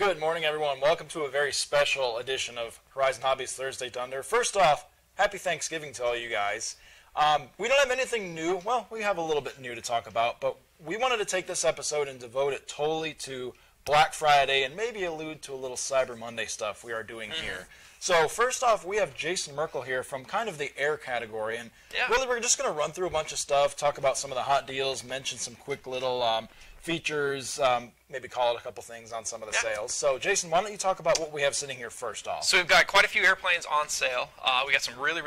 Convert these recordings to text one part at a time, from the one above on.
Good morning, everyone. Welcome to a very special edition of Horizon Hobbies Thursday Thunder. First off, happy Thanksgiving to all you guys. We don't have anything new. Well, we have a little bit new to talk about, but we wanted to take this episode and devote it totally to Black Friday and maybe allude to a little Cyber Monday stuff we are doing here. So first off, we have Jason Merkel here from kind of the air category, and really we're just going to run through a bunch of stuff, talk about some of the hot deals, mention some quick little features, maybe call it a couple things on some of the sales. So, Jason, why don't you talk about what we have sitting here first off? So we've got quite a few airplanes on sale. We got some really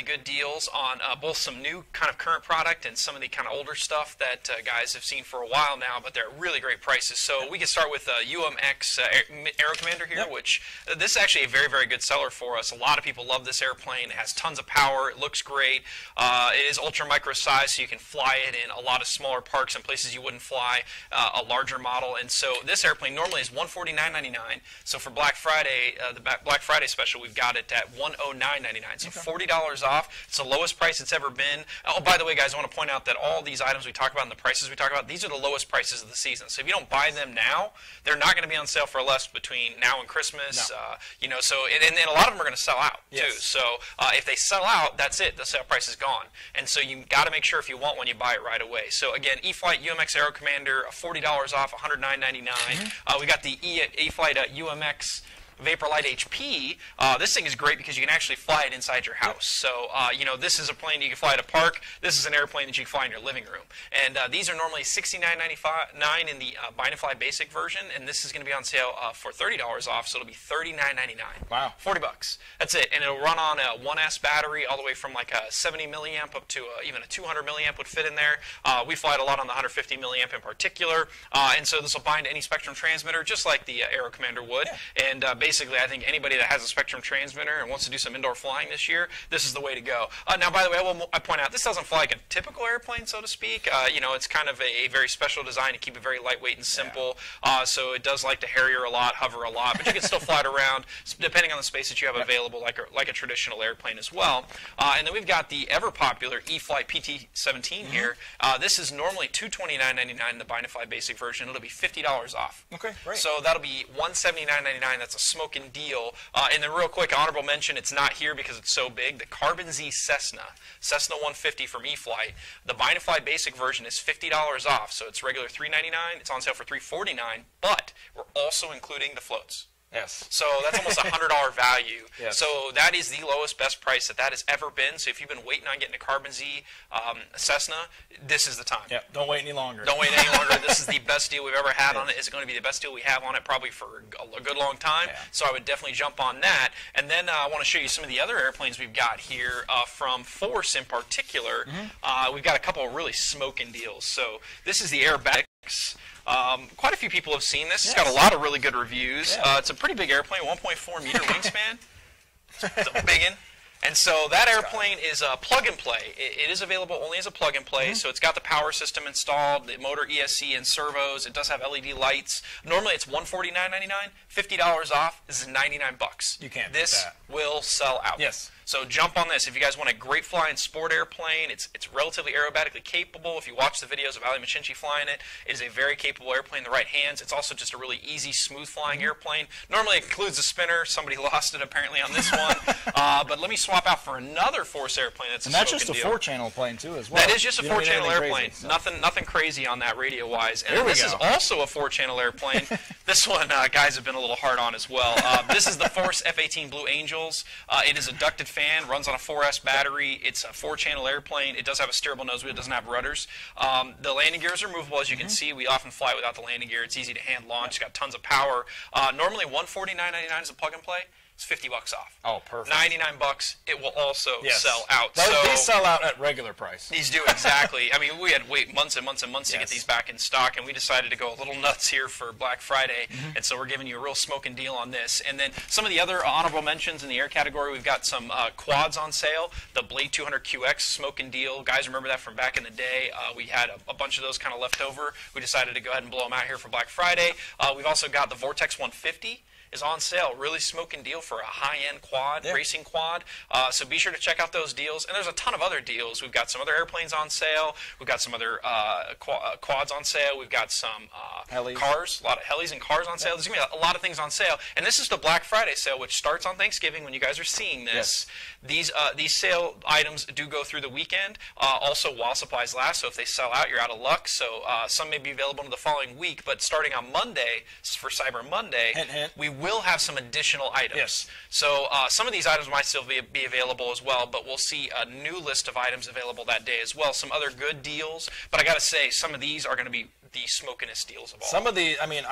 good deals on both some new kind of current product and some of the kind of older stuff that guys have seen for a while now, but they're really great prices. So we can start with UMX Aero Commander here, which this is actually a very good seller for us. A lot of people love this airplane. It has tons of power. It looks great. It is ultra micro size, so you can fly it in a lot of smaller parks and places you wouldn't fly a larger model. And so this airplane normally is $149.99. So for Black Friday, the Black Friday special, we've got it at $109.99. So $40 off. It's the lowest price it's ever been. Oh, by the way, guys, I want to point out that all these items we talk about and the prices we talk about, these are the lowest prices of the season. So if you don't buy them now, they're not going to be on sale for less between now and Christmas. You know, so and a lot of them are going to sell out too. So if they sell out, that's it. The sale price is gone. And so you got to make sure if you want one, you buy it right away. So again, E-Flite UMX Aero Commander, $40 off, $109.99. We got the E-Flite UMX Vaporlight HP. This thing is great because you can actually fly it inside your house. So, you know, this is a plane you can fly at a park. This is an airplane that you can fly in your living room. And these are normally $69.99 in the Buy and Fly Basic version, and this is going to be on sale for $30 off, so it'll be $39.99. Wow. $40. That's it. And it'll run on a 1S battery all the way from like a 70 milliamp up to even a 200 milliamp would fit in there. We fly it a lot on the 150 milliamp in particular. And so this will bind to any Spectrum transmitter, just like the Aero Commander would. And basically, I think anybody that has a Spectrum transmitter and wants to do some indoor flying this year, this is the way to go. Now, by the way, I point out, this doesn't fly like a typical airplane, so to speak. You know, it's kind of a very special design to keep it very lightweight and simple. So it does like to Harrier a lot, hover a lot, but you can still fly it around depending on the space that you have available, like a traditional airplane as well. And then we've got the ever-popular E-Flite PT-17 here. This is normally $229.99 in the Buy and Fly Basic version. It'll be $50 off. Okay, great. So that'll be $179.99. That's a smoking deal. And then real quick, honorable mention, it's not here because it's so big, the Carbon Z Cessna 150 from E-Flite. The Buy and Fly Basic version is $50 off, so it's regular $399. It's on sale for $349, but we're also including the floats. Yes. So that's almost a $100 value. Yes. So that is the lowest, best price that has ever been. So if you've been waiting on getting a Carbon Z Cessna, this is the time. Yeah. Don't wait any longer. Don't wait any longer. This is the best deal we've ever had on it. It's going to be the best deal we have on it probably for a good long time. Yeah. So I would definitely jump on that. And then I want to show you some of the other airplanes we've got here from Force in particular. We've got a couple of really smoking deals. So this is the Aerobatics. Quite a few people have seen this. It's got a lot of really good reviews. It's a pretty big airplane, 1.4 meter wingspan. It's a big one. And so that airplane is a plug and play. It is available only as a plug and play. So it's got the power system installed, the motor ESC and servos. It does have LED lights. Normally it's $149.99. $50 off. This is $99. You can't. This will sell out. Yes. So jump on this. If you guys want a great flying sport airplane, it's relatively aerobatically capable. If you watch the videos of Ali Machinchi flying it, it is a very capable airplane in the right hands. It's also just a really easy, smooth flying airplane. Normally it includes a spinner. Somebody lost it apparently on this one. But let me swap out for another Force airplane. That's and that's just a 4-channel plane too, as well. That is just a 4-channel airplane. Crazy, so. Nothing crazy on that radio-wise. And this is also a 4-channel airplane. This one, guys have been a little hard on as well. This is the Force F-18 Blue Angels. It is a ducted fan, runs on a 4S battery. It's a 4-channel airplane. It does have a steerable nose wheel. It doesn't have rudders. The landing gears are movable, as you can see. We often fly without the landing gear. It's easy to hand launch. It's got tons of power. Normally $149.99 is a plug and play. It's $50 off. Oh, perfect. $99. It will also sell out. These sell out at regular price. These do, exactly. I mean, we had to wait months and months and months to get these back in stock, and we decided to go a little nuts here for Black Friday, and so we're giving you a real smoking deal on this. And then some of the other honorable mentions in the air category, we've got some quads on sale. The Blade 200 QX smoking deal. Guys, remember that from back in the day? We had a bunch of those kind of left over. We decided to go ahead and blow them out here for Black Friday. We've also got the Vortex 150. is on sale. Really smoking deal for a high-end quad, racing quad. So be sure to check out those deals. And there's a ton of other deals. We've got some other airplanes on sale. We've got some other quads on sale. We've got some cars, a lot of helis and cars on sale. There's going to be a lot of things on sale. And this is the Black Friday sale, which starts on Thanksgiving when you guys are seeing this. These sale items do go through the weekend. Also, while supplies last, so if they sell out, you're out of luck. So some may be available in the following week, but starting on Monday, for Cyber Monday, hint, hint, we will have some additional items. Yes. So some of these items might still be available as well, but we'll see a new list of items available that day as well. Some other good deals, but I got to say, some of these are going to be the smokinest deals of all. Some of the, I mean,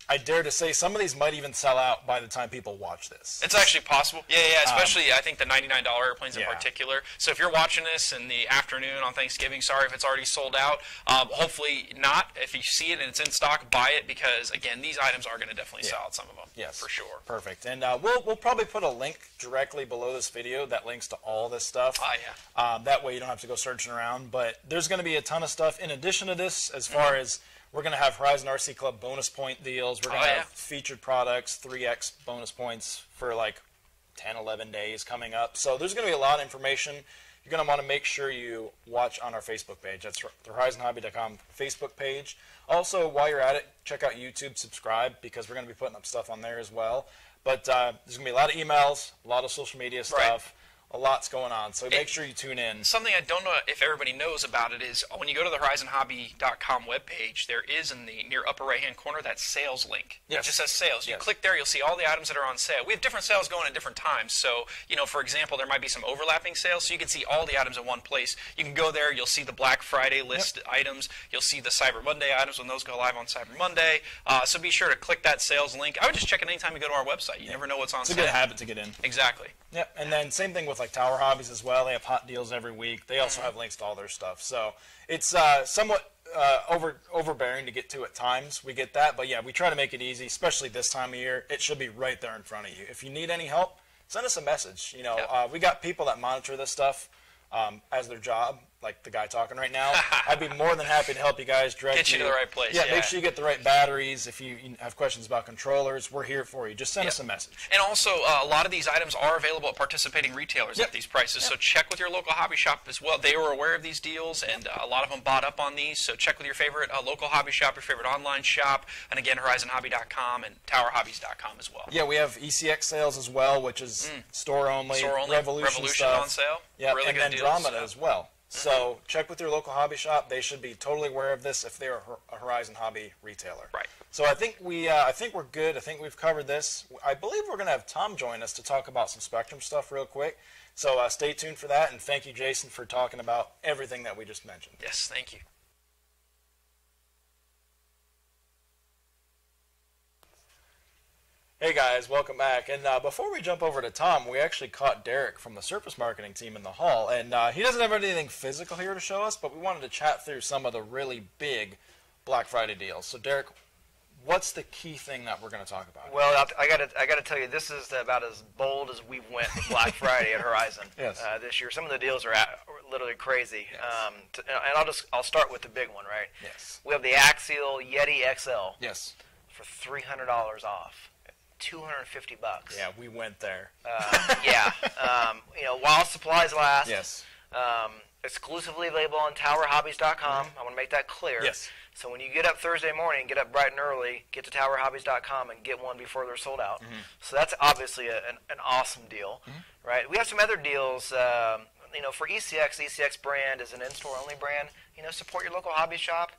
I dare to say some of these might even sell out by the time people watch this. It's actually possible. Yeah, especially I think the $99 airplanes in particular. So if you're watching this in the afternoon on Thanksgiving, sorry if it's already sold out. Hopefully not. If you see it and it's in stock, buy it because, again, these items are going to definitely sell out, some of them. Yes. For sure. Perfect. And we'll probably put a link directly below this video that links to all this stuff. That way you don't have to go searching around. But there's going to be a ton of stuff in addition to this as far as we're going to have Horizon RC Club bonus point deals. We're going to have featured products, 3x bonus points for like 10, 11 days coming up. So there's going to be a lot of information. You're going to want to make sure you watch on our Facebook page. That's the HorizonHobby.com Facebook page. Also, while you're at it, check out YouTube, subscribe, because we're going to be putting up stuff on there as well. But there's going to be a lot of emails, a lot of social media stuff. A lot's going on, so make sure you tune in. Something I don't know if everybody knows about it is when you go to the HorizonHobby.com webpage, there is in the near upper right-hand corner that sales link. It just says sales. You click there, you'll see all the items that are on sale. We have different sales going at different times. So, for example, there might be some overlapping sales, so you can see all the items in one place. You can go there, you'll see the Black Friday list items. You'll see the Cyber Monday items when those go live on Cyber Monday. So be sure to click that sales link. I would just check it anytime you go to our website. You never know what's on sale. It's a good habit to get in. Exactly. Yep, and then same thing with like Tower Hobbies as well. They have hot deals every week. They also have links to all their stuff. So it's somewhat overbearing to get to at times. We get that, but yeah, we try to make it easy, especially this time of year. It should be right there in front of you. If you need any help, send us a message. We got people that monitor this stuff as their job, like the guy talking right now. I'd be more than happy to help you guys direct get you to the right place. Yeah, make sure you get the right batteries. If you have questions about controllers, we're here for you. Just send us a message. And also, a lot of these items are available at participating retailers at these prices, so check with your local hobby shop as well. They were aware of these deals, and a lot of them bought up on these, so check with your favorite local hobby shop, your favorite online shop, and again, HorizonHobby.com and TowerHobbies.com as well. Yeah, we have ECX sales as well, which is store only. Revolution stuff on sale. Yeah, really and good then deals. Andromeda as well. So check with your local hobby shop. They should be totally aware of this if they're a Horizon Hobby retailer. Right. So I think we're good. I think we've covered this. I believe we're going to have Tom join us to talk about some Spectrum stuff real quick. So stay tuned for that. And thank you, Jason, for talking about everything that we just mentioned. Yes, thank you. Hey guys, welcome back. And before we jump over to Tom, we actually caught Derek from the Surface Marketing team in the hall. And he doesn't have anything physical here to show us, but we wanted to chat through some of the really big Black Friday deals. So Derek, what's the key thing that we're going to talk about? Well, I got to tell you, this is about as bold as we went with Black Friday at Horizon this year. Some of the deals are literally crazy. Yes. And I'll start with the big one, right? Yes. We have the Axial Yeti XL. Yes. For $300 off. $250. Yeah, we went there. While supplies last. Yes. Exclusively available on TowerHobbies.com. I want to make that clear. Yes. So when you get up Thursday morning, get up bright and early, get to TowerHobbies.com and get one before they're sold out. So that's obviously an awesome deal, right? We have some other deals. For ECX, the ECX brand is an in-store only brand. Support your local hobby shop.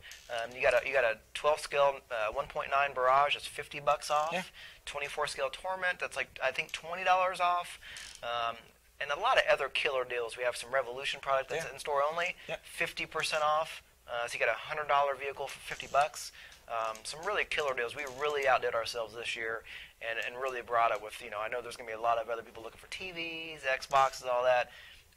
You got a 12 scale 1.9 Barrage. That's $50 off. Yeah. 24 scale Torment. That's I think $20 off. And a lot of other killer deals. We have some Revolution product that's in-store only. 50% off. So you got a $100 vehicle for $50. Some really killer deals. We really outdid ourselves this year and really brought it with, I know there's going to be a lot of other people looking for TVs, Xboxes, all that.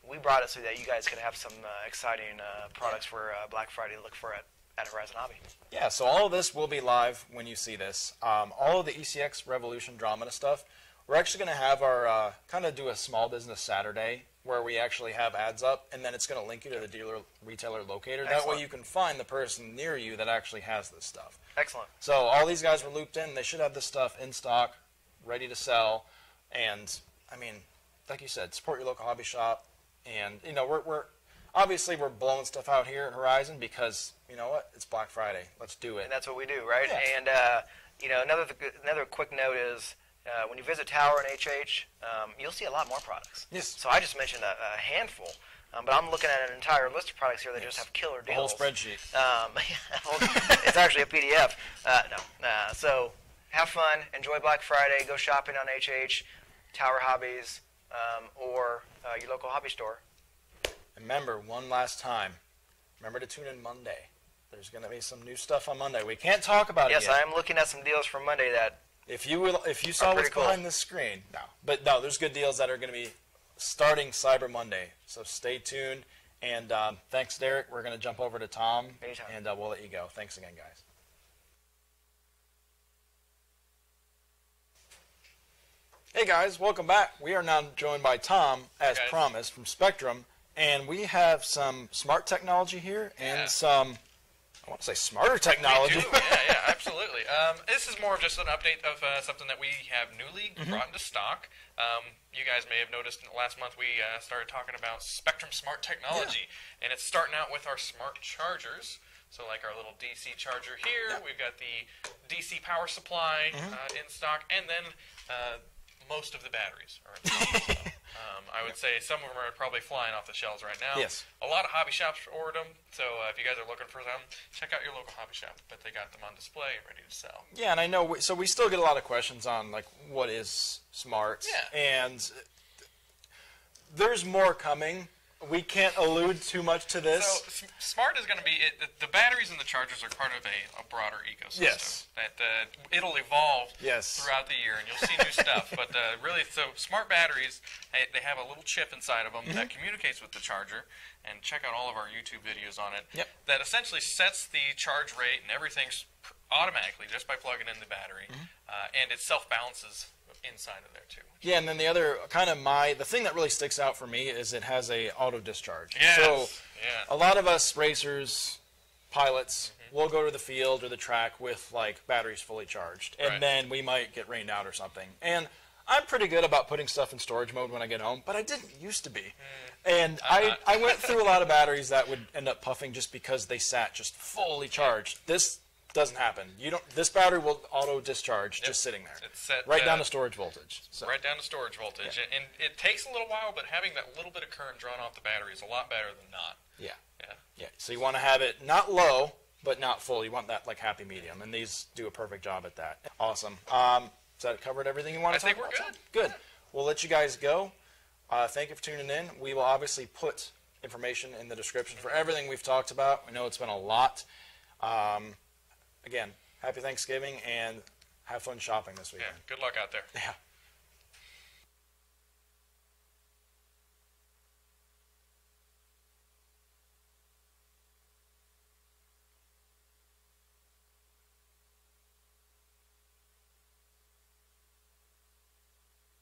We brought it so that you guys could have some exciting products for Black Friday to look for at Horizon Hobby. Yeah, so all of this will be live when you see this. All of the ECX Revolution Andromeda stuff, we're actually going to have our kind of do a small business Saturday where we actually have ads up, and then it's going to link you to the dealer retailer locator. Excellent. That way you can find the person near you that actually has this stuff. Excellent. So all these guys were looped in. They should have this stuff in stock ready to sell. And I mean, like you said, support your local hobby shop. And you know, we're obviously we're blowing stuff out here at Horizon because you know what? It's Black Friday. Let's do it. And that's what we do, right? Yeah. And you know, another quick note is when you visit Tower and HH, you'll see a lot more products. Yes. So I just mentioned a handful, but I'm looking at an entire list of products here that just have killer The whole deals. spreadsheet. It's actually a PDF. So have fun, enjoy Black Friday, go shopping on HH, Tower Hobbies, or your local hobby store. Remember, one last time, remember to tune in Monday. There's going to be some new stuff on Monday. We can't talk about it Yes, yet. I am looking at some deals from Monday that If you saw what's pretty cool. behind this screen, no, there's good deals that are going to be starting Cyber Monday. So stay tuned. And thanks, Derek. We're going to jump over to Tom, Anytime. and we'll let you go. Thanks again, guys. Hey guys, welcome back. We are now joined by Tom, as Hey, guys. promised, from Spectrum, and we have some smart technology here and Yeah. some, I want to say smarter technology. We do, yeah, absolutely. This is more of just an update of something that we have newly brought into stock. You guys may have noticed in the last month we started talking about Spectrum Smart Technology, and it's starting out with our smart chargers. So like our little DC charger here, we've got the DC power supply in stock, and then most of the batteries are in stock. I would say some of them are probably flying off the shelves right now. Yes. A lot of hobby shops ordered them, so if you guys are looking for them, check out your local hobby shop. But they got them on display and ready to sell. Yeah, and I know. So we still get a lot of questions on like what is smart, Yeah. and there's more coming. We can't allude too much to this. So smart is going to be the batteries and the chargers are part of a broader ecosystem. Yes. That it'll evolve Yes. throughout the year, and you'll see new stuff. But really, so smart batteries, they have a little chip inside of them that communicates with the charger. And check out all of our YouTube videos on it. Yep. That essentially sets the charge rate and everything automatically just by plugging in the battery, and it self balances inside of there too. Yeah, and then the other the thing that really sticks out for me is it has a auto discharge. Yes. So Yeah. a lot of us racers, pilots, will go to the field or the track with like batteries fully charged, and Right. then we might get rained out or something. And I'm pretty good about putting stuff in storage mode when I get home, but I didn't used to be. And I went through a lot of batteries that would end up puffing just because they sat just fully charged. This doesn't happen. This battery will auto discharge just sitting there, It's set right down to storage voltage. So. right down to storage voltage, and it takes a little while, but having that little bit of current drawn off the battery is a lot better than not. Yeah. Yeah. Yeah. So you want to have it not low, but not full. You want that like happy medium, and these do a perfect job at that. Awesome. Has that covered everything you want to I talk think we're about? good. Good. We'll let you guys go. Thank you for tuning in. We will obviously put information in the description for everything we've talked about. I know it's been a lot. Again, happy Thanksgiving and have fun shopping this Yeah. weekend. Good luck out there. Yeah.